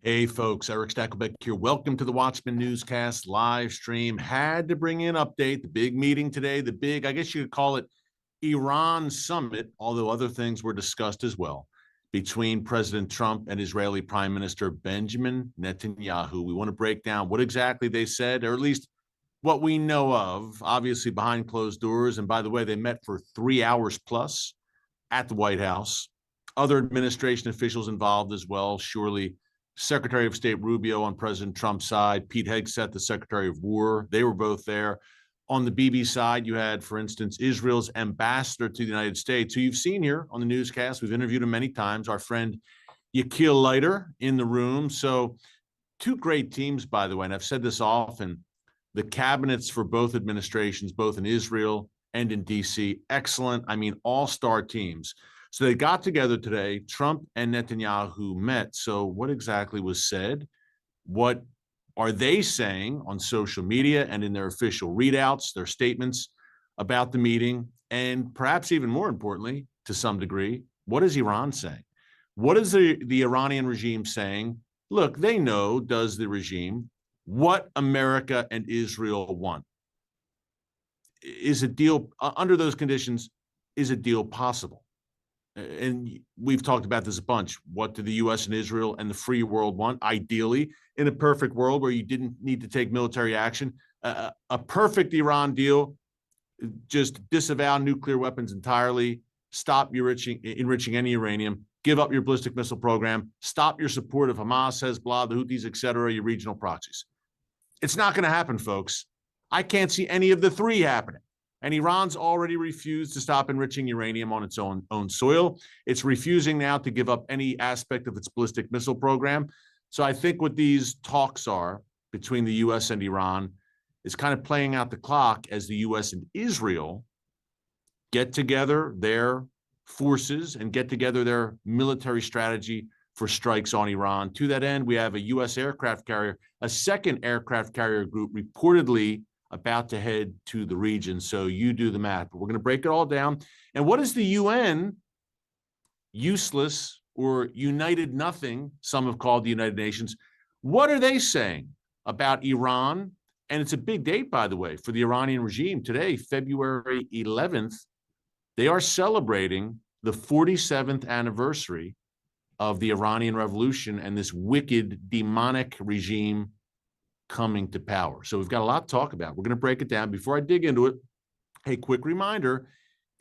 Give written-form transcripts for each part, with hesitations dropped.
Hey folks, Eric Stacklebeck here. Welcome to the Watchman Newscast live stream. Had to bring in an update, the big meeting today, I guess you could call it Iran summit, although other things were discussed as well, between President Trump and Israeli Prime Minister Benjamin Netanyahu. We want to break down what exactly they said, or at least what we know of, obviously behind closed doors. And by the way, they met for 3 hours plus at the White House. Other administration officials involved as well, surely Secretary of State Rubio on President Trump's side, Pete Hegseth, the Secretary of War, they were both there. On the BB side, you had, for instance, Israel's ambassador to the United States, who you've seen here on the newscast. We've interviewed him many times, our friend Yakil Leiter in the room. So two great teams, by the way, and I've said this often, the cabinets for both administrations, both in Israel and in D.C., excellent. I mean, all-star teams. So they got together today. Trump and Netanyahu met. So what exactly was said? What are they saying on social media and in their official readouts, their statements about the meeting? And perhaps even more importantly, to some degree, what is Iran saying? What is the Iranian regime saying? Look, they know, does the regime, what America and Israel want. Is a deal, under those conditions, is a deal possible? And we've talked about this a bunch. What do the U.S. and Israel and the free world want? Ideally, in a perfect world where you didn't need to take military action, a perfect Iran deal, just disavow nuclear weapons entirely, stop enriching any uranium, give up your ballistic missile program, stop your support of Hamas, Hezbollah, the Houthis, et cetera, your regional proxies. It's not going to happen, folks. I can't see any of the three happening. And Iran's already refused to stop enriching uranium on its own soil. It's refusing now to give up any aspect of its ballistic missile program. So I think what these talks are between the U.S. and Iran is kind of playing out the clock as the U.S. and Israel get together their forces and get together their military strategy for strikes on Iran. To that end, we have a U.S. aircraft carrier, a second aircraft carrier group reportedly about to head to the region. So you do the math, but we're going to break it all down. And what is the UN, useless or united nothing, some have called the United Nations, what are they saying about Iran? And it's a big date, by the way, for the Iranian regime. Today, February 11th, they are celebrating the 47th anniversary of the Iranian Revolution and this wicked, demonic regime coming to power. So we've got a lot to talk about. We're going to break it down. Before I dig into it, a quick reminder,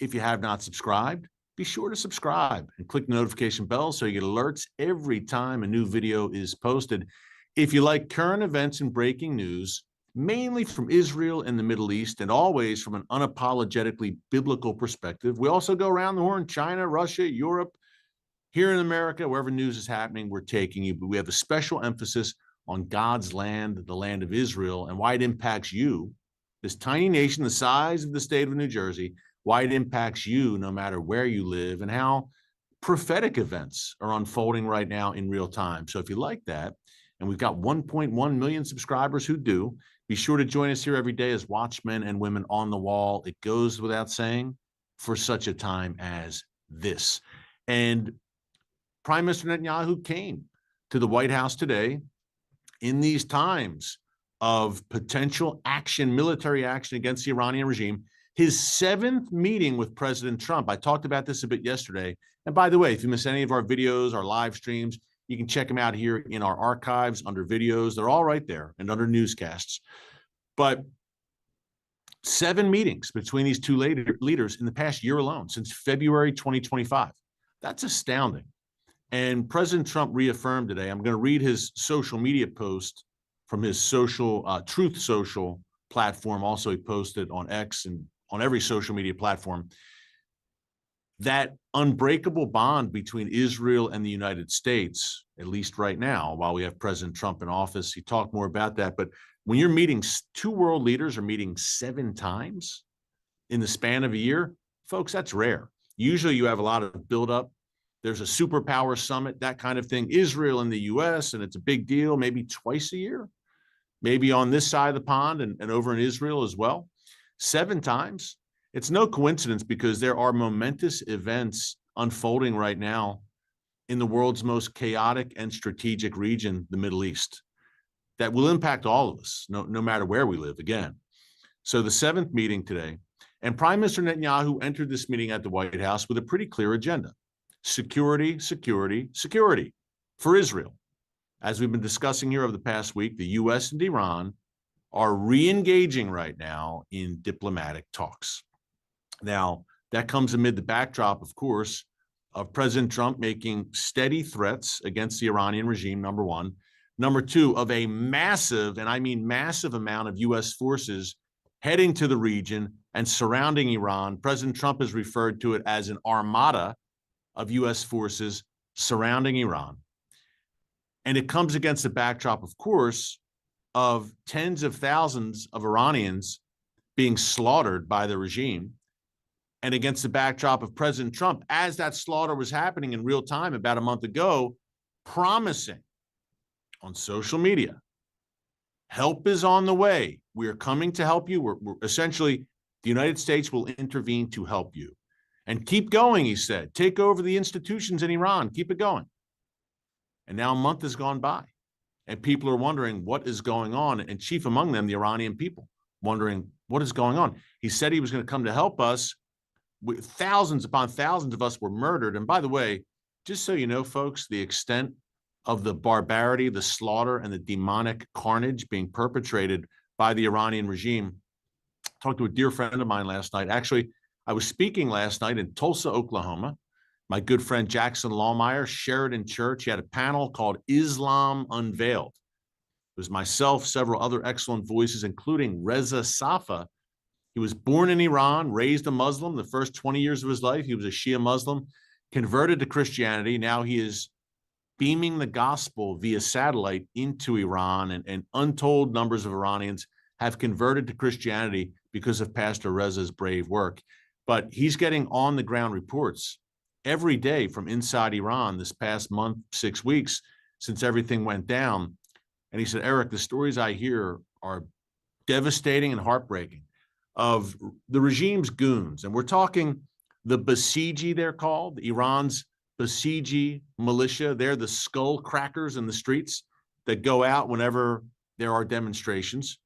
if you have not subscribed, be sure to subscribe and click the notification bell so you get alerts every time a new video is posted. If you like current events and breaking news, mainly from Israel and the Middle East, and always from an unapologetically biblical perspective, we also go around the horn, China, Russia, Europe, here in America, wherever news is happening, we're taking you. But we have a special emphasis on God's land, the land of Israel, and why it impacts you, this tiny nation the size of the state of New Jersey, why it impacts you no matter where you live, and how prophetic events are unfolding right now in real time. So if you like that, and we've got 1.1 million subscribers who do, be sure to join us here every day as watchmen and women on the wall. It goes without saying for such a time as this. And Prime Minister Netanyahu came to the White House today in these times of potential action, military action against the Iranian regime, his 7th meeting with President Trump. I talked about this a bit yesterday. And by the way, if you miss any of our videos, our live streams, you can check them out here in our archives under videos. They're all right there and under newscasts. But 7 meetings between these two leaders in the past year alone, since February 2025. That's astounding. And President Trump reaffirmed today, I'm going to read his social media post from his Truth Social platform. Also, he posted on X and on every social media platform. That unbreakable bond between Israel and the United States, at least right now, while we have President Trump in office, he talked more about that. But when you're meeting, two world leaders are meeting 7 times in the span of a year, folks, that's rare. Usually you have a lot of buildup. There's a superpower summit, that kind of thing. Israel and the U.S., and it's a big deal, maybe twice a year, maybe on this side of the pond and over in Israel as well. 7 times. It's no coincidence because there are momentous events unfolding right now in the world's most chaotic and strategic region, the Middle East, that will impact all of us, no matter where we live again. So the seventh meeting today, and Prime Minister Netanyahu entered this meeting at the White House with a pretty clear agenda: security, security, security for Israel. As we've been discussing here over the past week, the U.S. and Iran are re-engaging right now in diplomatic talks. Now, that comes amid the backdrop, of course, of President Trump making steady threats against the Iranian regime, number one. Number two, of a massive, and I mean massive, amount of U.S. forces heading to the region and surrounding Iran. President Trump has referred to it as an armada of U.S. forces surrounding Iran. And it comes against the backdrop, of course, of tens of thousands of Iranians being slaughtered by the regime, and against the backdrop of President Trump, as that slaughter was happening in real time about a month ago, promising on social media, help is on the way. We are coming to help you. We're essentially, the United States will intervene to help you. And keep going, he said. Take over the institutions in Iran. Keep it going. And now a month has gone by, and people are wondering what is going on, and chief among them, the Iranian people, wondering what is going on. He said he was going to come to help us. Thousands upon thousands of us were murdered. And by the way, just so you know, folks, the extent of the barbarity, the slaughter, and the demonic carnage being perpetrated by the Iranian regime. I talked to a dear friend of mine last night. Actually, I was speaking last night in Tulsa, Oklahoma. My good friend Jackson Lawmeyer, Sheridan Church, he had a panel called Islam Unveiled. It was myself, several other excellent voices, including Reza Safa. He was born in Iran, raised a Muslim. The first 20 years of his life, he was a Shia Muslim, converted to Christianity. Now he is beaming the gospel via satellite into Iran, and untold numbers of Iranians have converted to Christianity because of Pastor Reza's brave work. But he's getting on the ground reports every day from inside Iran this past month, 6 weeks, since everything went down. And he said, Eric, the stories I hear are devastating and heartbreaking of the regime's goons. And we're talking the Basiji, they're called, Iran's Basiji militia. They're the skull crackers in the streets that go out whenever there are demonstrations.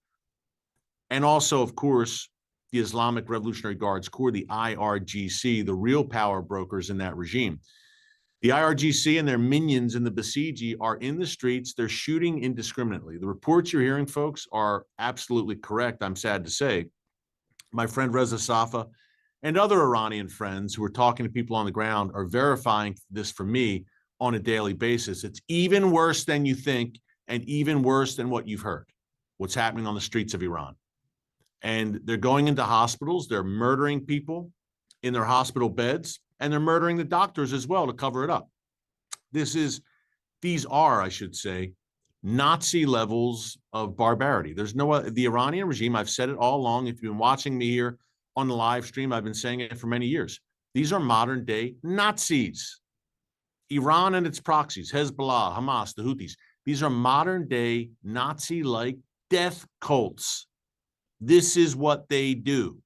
And also, of course, the Islamic Revolutionary Guards Corps, the IRGC, the real power brokers in that regime. The IRGC and their minions in the Basiji are in the streets. They're shooting indiscriminately. The reports you're hearing, folks, are absolutely correct, I'm sad to say. My friend Reza Safa and other Iranian friends who are talking to people on the ground are verifying this for me on a daily basis. It's even worse than you think, and even worse than what you've heard, what's happening on the streets of Iran. And they're going into hospitals, they're murdering people in their hospital beds, and they're murdering the doctors as well to cover it up. These are, I should say, Nazi levels of barbarity. There's no other. The Iranian regime, I've said it all along. If you've been watching me here on the live stream, I've been saying it for many years. These are modern day Nazis. Iran and its proxies, Hezbollah, Hamas, the Houthis, these are modern day Nazi-like death cults. This is what they do.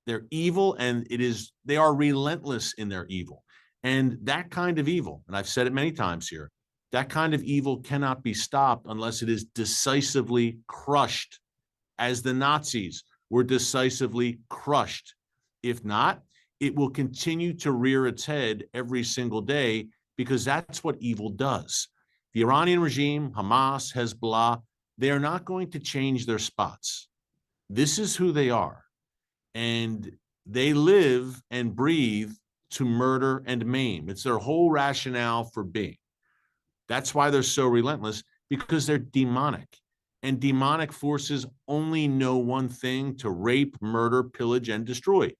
They're evil, and they are relentless in their evil. And that kind of evil, and I've said it many times here, that kind of evil cannot be stopped unless it is decisively crushed, as the Nazis were decisively crushed. If not, it will continue to rear its head every single day, because that's what evil does. The Iranian regime, Hamas, Hezbollah, they are not going to change their spots. This is who they are. And they live and breathe to murder and maim. It's their whole rationale for being. That's why they're so relentless, because they're demonic. And demonic forces only know one thing: to rape, murder, pillage, and destroy.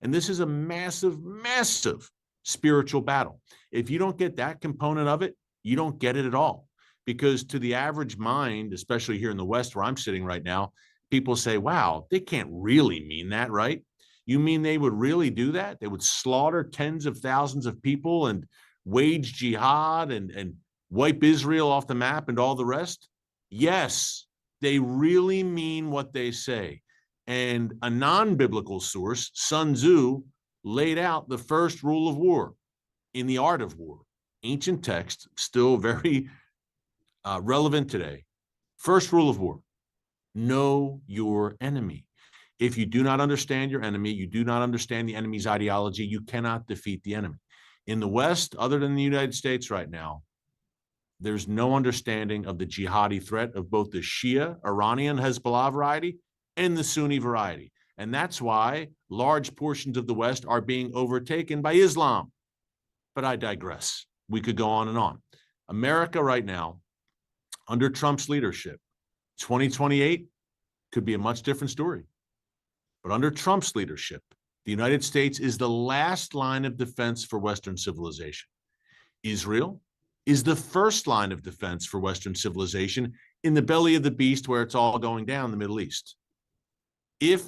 And this is a massive, massive spiritual battle. If you don't get that component of it, you don't get it at all. Because to the average mind, especially here in the West where I'm sitting right now, people say, wow, they can't really mean that, right? You mean they would really do that? They would slaughter tens of thousands of people and wage jihad and wipe Israel off the map and all the rest? Yes, they really mean what they say. And a non-biblical source, Sun Tzu, laid out the first rule of war in The Art of War ancient text, still very relevant today. First rule of war, know your enemy. If you do not understand your enemy, you do not understand the enemy's ideology, you cannot defeat the enemy. In the West, other than the United States right now, there's no understanding of the jihadi threat of both the Shia, Iranian Hezbollah variety and the Sunni variety. And that's why large portions of the West are being overtaken by Islam. But I digress. We could go on and on. America right now, under Trump's leadership, 2028 could be a much different story. But under Trump's leadership, the United States is the last line of defense for Western civilization. Israel is the first line of defense for Western civilization in the belly of the beast where it's all going down, the Middle East. If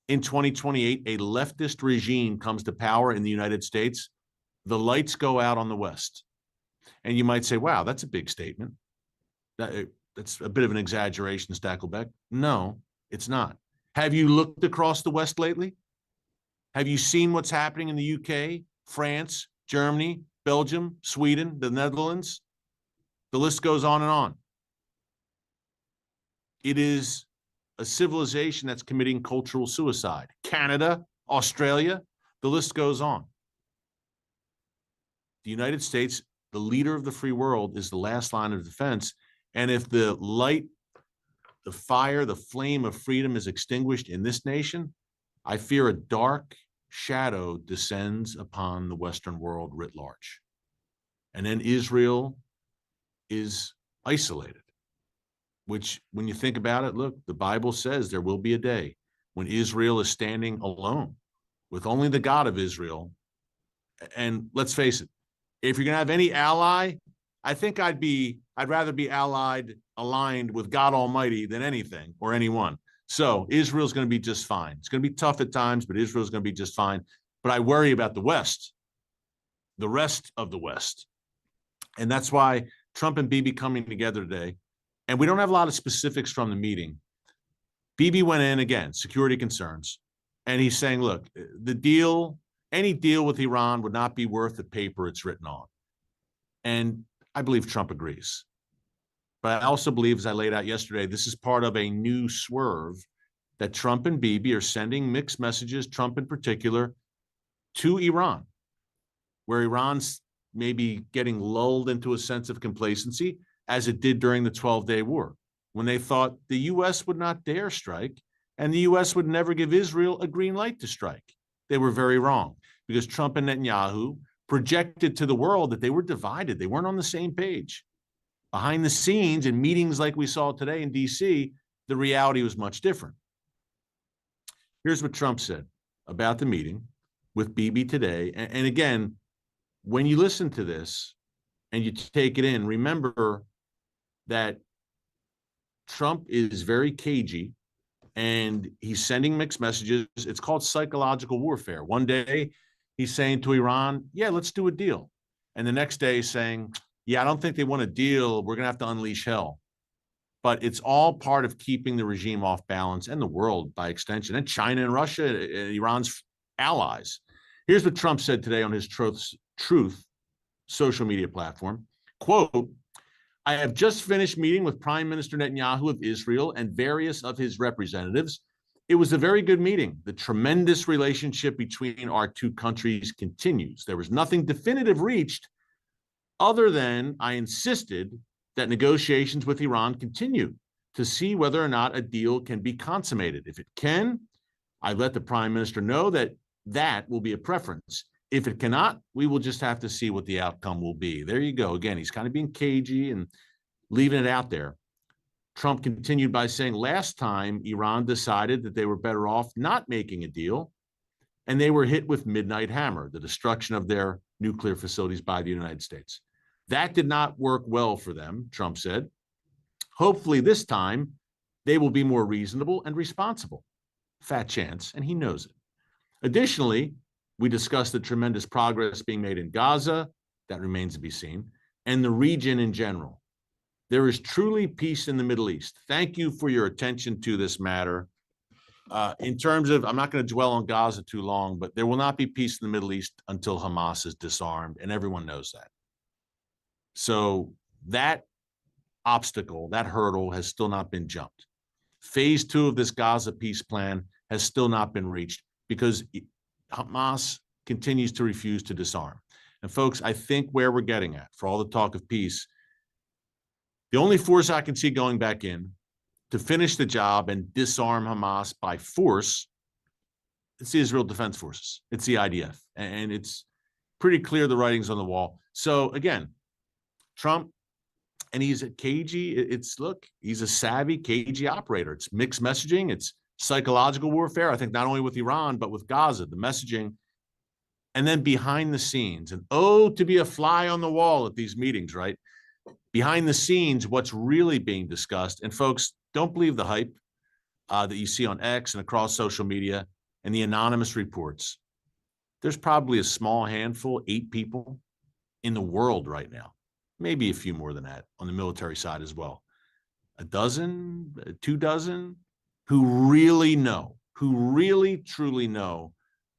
in 2028 a leftist regime comes to power in the United States, the lights go out on the West. And you might say, wow, that's a big statement. That's a bit of an exaggeration, Stacklebeck. No, it's not. Have you looked across the West lately? Have you seen what's happening in the UK, France, Germany, Belgium, Sweden, the Netherlands? The list goes on and on. It is a civilization that's committing cultural suicide. Canada, Australia, the list goes on. The United States, the leader of the free world, is the last line of defense. And if the light, the fire, the flame of freedom is extinguished in this nation, I fear a dark shadow descends upon the Western world writ large. And then Israel is isolated, which when you think about it, look, the Bible says there will be a day when Israel is standing alone with only the God of Israel. And let's face it, if you're going to have any ally, I think I'd rather be aligned with God Almighty than anything or anyone. So Israel's going to be just fine. It's going to be tough at times, but Israel's going to be just fine. But I worry about the West, the rest of the West. And that's why Trump and Bibi coming together today, and we don't have a lot of specifics from the meeting. Bibi went in, again, security concerns, and he's saying, look, the deal, any deal with Iran would not be worth the paper it's written on. And I believe Trump agrees. But I also believe, as I laid out yesterday, this is part of a new swerve that Trump and Bibi are sending mixed messages, Trump in particular, to Iran, where Iran's maybe getting lulled into a sense of complacency, as it did during the 12-day war, when they thought the U.S. would not dare strike and the U.S. would never give Israel a green light to strike. They were very wrong, because Trump and Netanyahu projected to the world that they were divided. They weren't on the same page. Behind the scenes, in meetings like we saw today in D.C., the reality was much different. Here's what Trump said about the meeting with Bibi today. And again, when you listen to this and you take it in, remember that Trump is very cagey and he's sending mixed messages. It's called psychological warfare. One day he's saying to Iran, yeah, let's do a deal. And the next day he's saying, yeah, I don't think they want a deal. We're going to have to unleash hell. But it's all part of keeping the regime off balance, and the world by extension, and China and Russia, and Iran's allies. Here's what Trump said today on his Truth social media platform. Quote, I have just finished meeting with Prime Minister Netanyahu of Israel and various of his representatives. It was a very good meeting. The tremendous relationship between our two countries continues. There was nothing definitive reached, other than I insisted that negotiations with Iran continue to see whether or not a deal can be consummated. If it can, I let the Prime Minister know that that will be a preference. If it cannot, we will just have to see what the outcome will be. There you go. Again, he's kind of being cagey and leaving it out there. Trump continued by saying last time Iran decided that they were better off not making a deal, and they were hit with midnight hammer, the destruction of their nuclear facilities by the United States. That did not work well for them, Trump said. Hopefully this time they will be more reasonable and responsible. Fat chance, and he knows it. Additionally, we discussed the tremendous progress being made in Gaza, that remains to be seen, and the region in general. There is truly peace in the Middle East. Thank you for your attention to this matter. In terms of, I'm not going to dwell on Gaza too long, but there will not be peace in the Middle East until Hamas is disarmed, and everyone knows that. So that obstacle, that hurdle has still not been jumped. Phase 2 of this Gaza peace plan has still not been reached because Hamas continues to refuse to disarm. And folks, I think where we're getting at, for all the talk of peace, the only force I can see going back in to finish the job and disarm Hamas by force, it's the Israel Defense Forces. It's the IDF. And it's pretty clear the writing's on the wall. So again, Trump, and he's a cagey, look, he's a savvy, cagey operator. It's mixed messaging. It's psychological warfare, I think, not only with Iran, but with Gaza, the messaging. And then behind the scenes, and to be a fly on the wall at these meetings, right? Behind the scenes, what's really being discussed. And folks, don't believe the hype that you see on X and across social media and the anonymous reports. There's probably a small handful, 8 people in the world right now, maybe a few more than that on the military side as well. A dozen, 2 dozen, who really truly know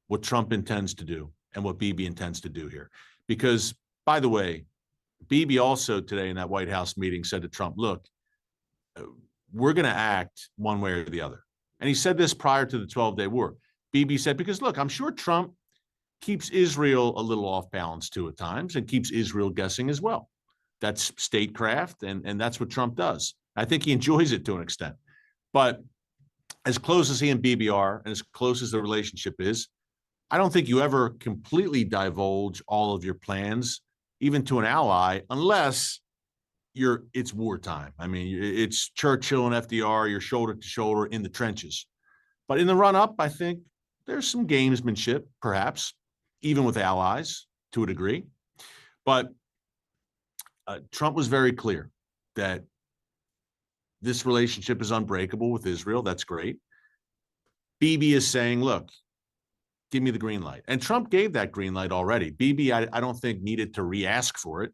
what Trump intends to do and what Bibi intends to do here. Because, by the way, Bibi also today in that White House meeting said to Trump, look, we're going to act one way or the other. And he said this prior to the 12-day war. Bibi said, because look, I'm sure Trump keeps Israel a little off balance too at times and keeps Israel guessing as well. That's statecraft, and that's what Trump does. I think he enjoys it to an extent. But as close as he and Bibi are, and as close as the relationship is, I don't think you ever completely divulge all of your plans, even to an ally, unless it's wartime. I mean, it's Churchill and FDR, you're shoulder to shoulder in the trenches. But in the run-up, I think there's some gamesmanship, perhaps, even with allies to a degree. But Trump was very clear that this relationship is unbreakable with Israel. That's great. Bibi is saying, look, give me the green light. And Trump gave that green light already. Bibi, I don't think, needed to re-ask for it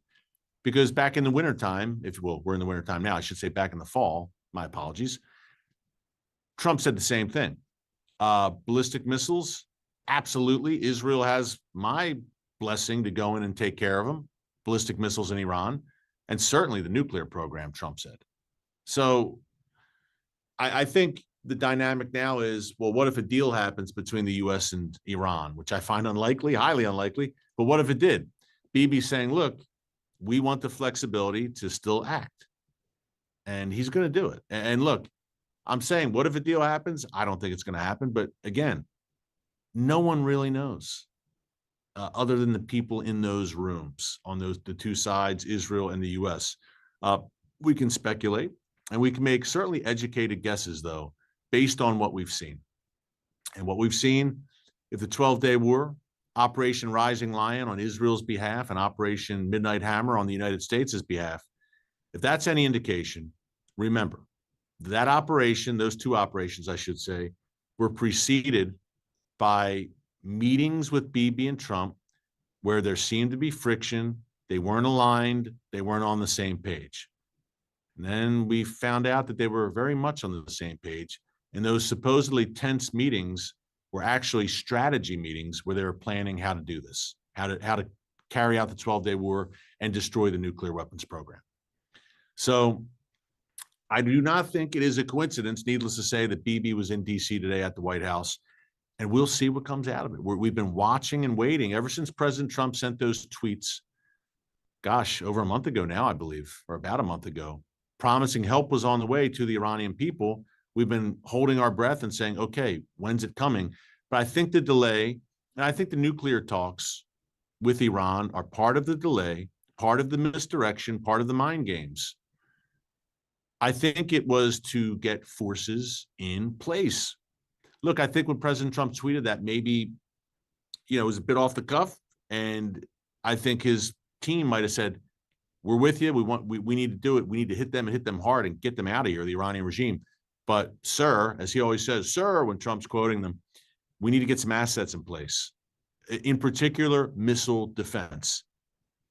because back in the wintertime, we're in the wintertime now, I should say back in the fall, my apologies, Trump said the same thing. Ballistic missiles, absolutely. Israel has my blessing to go in and take care of them. Ballistic missiles in Iran, and certainly the nuclear program, Trump said. So I think the dynamic now is, well, what if a deal happens between the U.S. and Iran, which I find unlikely, highly unlikely, but what if it did? Bibi's saying, look, we want the flexibility to still act. And he's going to do it. And look, I'm saying, what if a deal happens? I don't think it's going to happen. But again, no one really knows. Other than the people in those rooms on the 2 sides, Israel and the U.S. We can speculate and we can make certainly educated guesses, though, based on what we've seen. And what we've seen, if the 12-day war, Operation Rising Lion on Israel's behalf and Operation Midnight Hammer on the United States' behalf, if that's any indication, remember, that operation, those 2 operations, I should say, were preceded by meetings with Bibi and Trump where there seemed to be friction. They weren't aligned. They weren't on the same page. And then we found out that they were very much on the same page. And those supposedly tense meetings were actually strategy meetings where they were planning how to do this, how to carry out the 12-day war and destroy the nuclear weapons program. So I do not think it is a coincidence, needless to say, that Bibi was in D.C. today at the White House. And we'll see what comes out of it. We've been watching and waiting ever since President Trump sent those tweets, gosh, over a month ago now, I believe, or about a month ago, promising help was on the way to the Iranian people. We've been holding our breath and saying, okay, when's it coming? But I think the delay, and I think the nuclear talks with Iran are part of the delay, part of the misdirection, part of the mind games. I think it was to get forces in place. Look, I think when President Trump tweeted that, maybe, it was a bit off the cuff. And I think his team might have said, we're with you. We need to do it. We need to hit them and hit them hard and get them out of here, the Iranian regime. But sir, as he always says, sir, when Trump's quoting them, we need to get some assets in place, in particular, missile defense.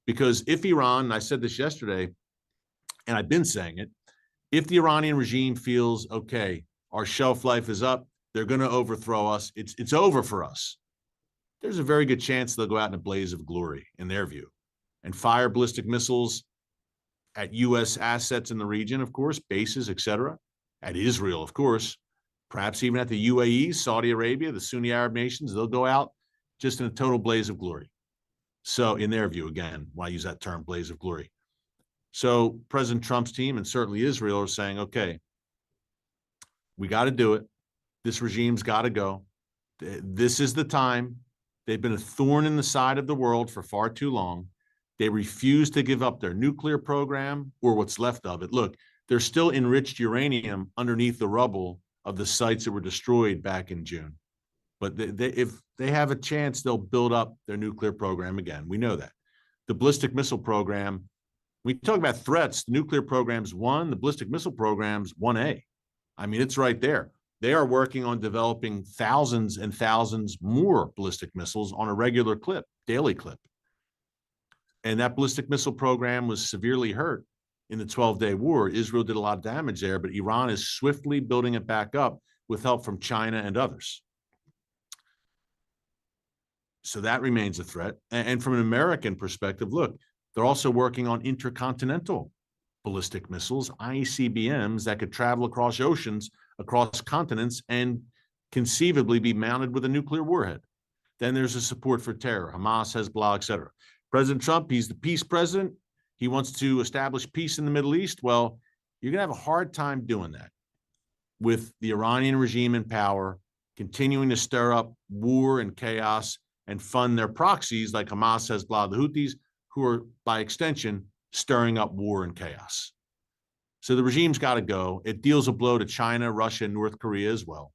Because if Iran, and I said this yesterday, and I've been saying it, if the Iranian regime feels, okay, our shelf life is up, they're going to overthrow us, it's over for us, there's a very good chance they'll go out in a blaze of glory, in their view, and fire ballistic missiles at U.S. assets in the region, of course, bases, etc., at Israel, of course, perhaps even at the UAE, Saudi Arabia, the Sunni Arab nations. They'll go out just in a total blaze of glory. So in their view, again, why use that term, blaze of glory? So President Trump's team and certainly Israel are saying, okay, we got to do it. This regime's got to go. This is the time. They've been a thorn in the side of the world for far too long. They refuse to give up their nuclear program or what's left of it. Look, there's still enriched uranium underneath the rubble of the sites that were destroyed back in June. But if they have a chance, they'll build up their nuclear program again. We know that. The ballistic missile program, we talk about threats, the nuclear program's 1, the ballistic missile program's 1A. I mean, it's right there. They are working on developing thousands and thousands more ballistic missiles on a regular clip, daily clip. And that ballistic missile program was severely hurt in the 12-day war. Israel did a lot of damage there, but Iran is swiftly building it back up with help from China and others. So that remains a threat. And from an American perspective, look, they're also working on intercontinental ballistic missiles, ICBMs, that could travel across oceans, across continents, and conceivably be mounted with a nuclear warhead. Then there's a support for terror, Hamas, Hezbollah, etc. President Trump, he's the peace president. He wants to establish peace in the Middle East. Well, you're going to have a hard time doing that with the Iranian regime in power, continuing to stir up war and chaos and fund their proxies like Hamas, Hezbollah, the Houthis, who are, by extension, stirring up war and chaos. So the regime's got to go. It deals a blow to China, Russia, and North Korea as well.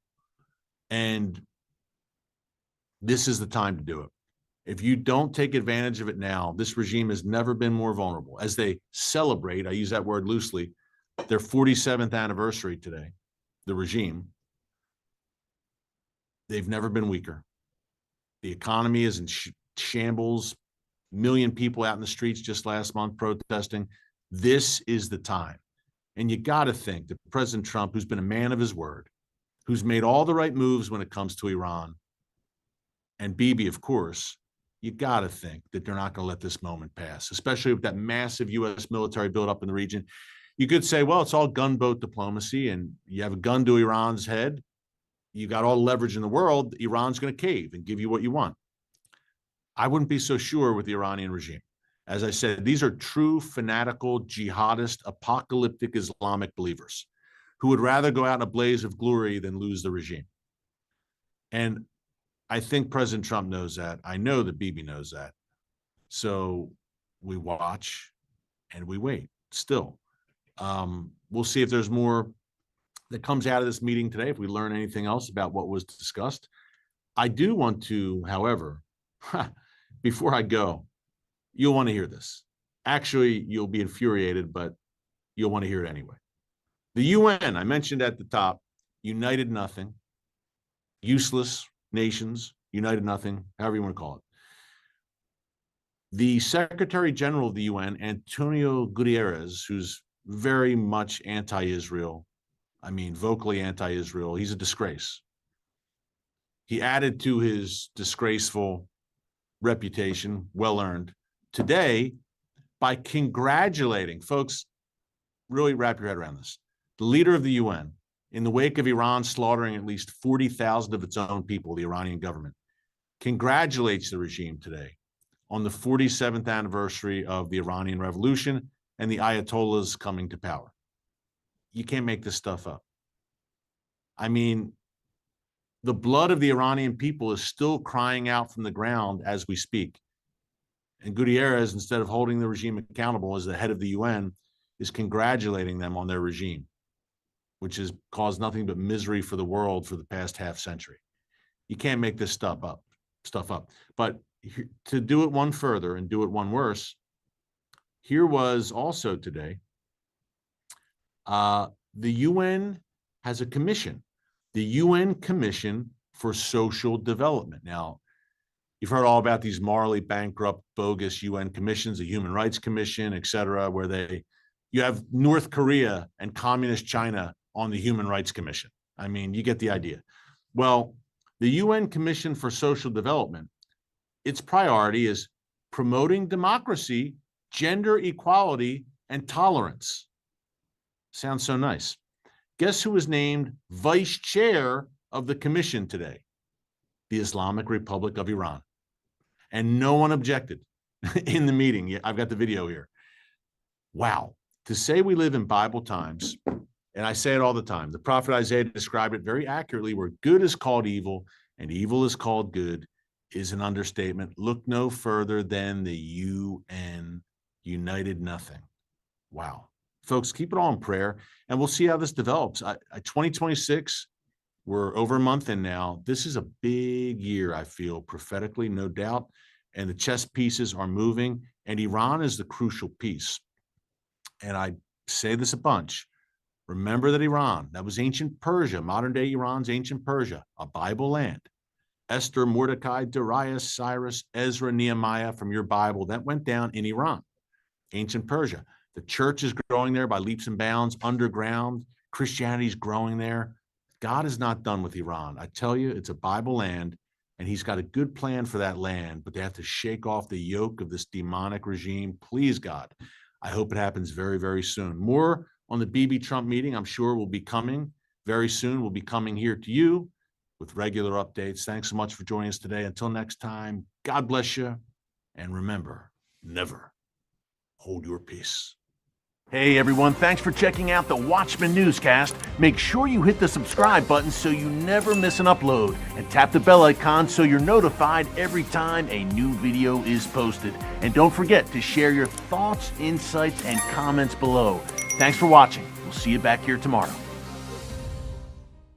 And this is the time to do it. If you don't take advantage of it now, this regime has never been more vulnerable. As they celebrate, I use that word loosely, their 47th anniversary today, the regime, they've never been weaker. The economy is in shambles. A million people out in the streets just last month protesting. This is the time. And you got to think that President Trump, who's been a man of his word, who's made all the right moves when it comes to Iran, and Bibi, of course, you got to think that they're not going to let this moment pass, especially with that massive U.S. military buildup in the region. You could say, well, it's all gunboat diplomacy, and you have a gun to Iran's head. You got all the leverage in the world. Iran's going to cave and give you what you want. I wouldn't be so sure with the Iranian regime. As I said, these are true fanatical, jihadist, apocalyptic Islamic believers who would rather go out in a blaze of glory than lose the regime. And I think President Trump knows that. I know that Bibi knows that. So we watch and we wait still. We'll see if there's more that comes out of this meeting today, if we learn anything else about what was discussed. I do want to, however, before I go, you'll want to hear this. Actually, you'll be infuriated, but you'll want to hear it anyway. The UN, I mentioned at the top, united nothing, useless nations, united nothing, however you want to call it. The Secretary General of the UN, Antonio Guterres, who's very much anti-Israel, I mean, vocally anti-Israel, he's a disgrace. He added to his disgraceful reputation, well-earned, today by congratulating, folks, really wrap your head around this, the leader of the UN, in the wake of Iran slaughtering at least 40,000 of its own people, the Iranian government, congratulates the regime today on the 47th anniversary of the Iranian Revolution and the Ayatollahs coming to power. You can't make this stuff up. I mean, the blood of the Iranian people is still crying out from the ground as we speak. And Guterres, instead of holding the regime accountable as the head of the UN, is congratulating them on their regime, which has caused nothing but misery for the world for the past half century. You can't make this stuff up. But to do it one further and do it one worse, here was also today, the UN has a commission, the UN Commission for Social Development. Now, you've heard all about these morally bankrupt, bogus UN commissions, the Human Rights Commission, et cetera, where you have North Korea and communist China on the Human Rights Commission. I mean, you get the idea. Well, the UN Commission for Social Development, its priority is promoting democracy, gender equality, and tolerance. Sounds so nice. Guess who was named vice chair of the commission today? The Islamic Republic of Iran. And no one objected in the meeting. I've got the video here. Wow. To say we live in Bible times, and I say it all the time, the prophet Isaiah described it very accurately, where good is called evil and evil is called good, is an understatement. Look no further than the UN, United Nothing. Wow. Folks, keep it all in prayer, and we'll see how this develops. 2026, we're over a month in now. This is a big year, I feel, prophetically, no doubt, and the chess pieces are moving, and Iran is the crucial piece. And I say this a bunch. Remember that Iran, that was ancient Persia, modern-day Iran's ancient Persia, a Bible land. Esther, Mordecai, Darius, Cyrus, Ezra, Nehemiah from your Bible, that went down in Iran, ancient Persia. The church is growing there by leaps and bounds, underground. Christianity is growing there. God is not done with Iran. I tell you, it's a Bible land, and he's got a good plan for that land, but they have to shake off the yoke of this demonic regime. Please, God, I hope it happens very, very soon. More on the BB Trump meeting, I'm sure, will be coming very soon. We'll be coming here to you with regular updates. Thanks so much for joining us today. Until next time, God bless you, and remember, never hold your peace. Hey everyone, thanks for checking out the Watchman Newscast. Make sure you hit the subscribe button so you never miss an upload, and tap the bell icon so you're notified every time a new video is posted. And don't forget to share your thoughts, insights, and comments below. Thanks for watching. We'll see you back here tomorrow.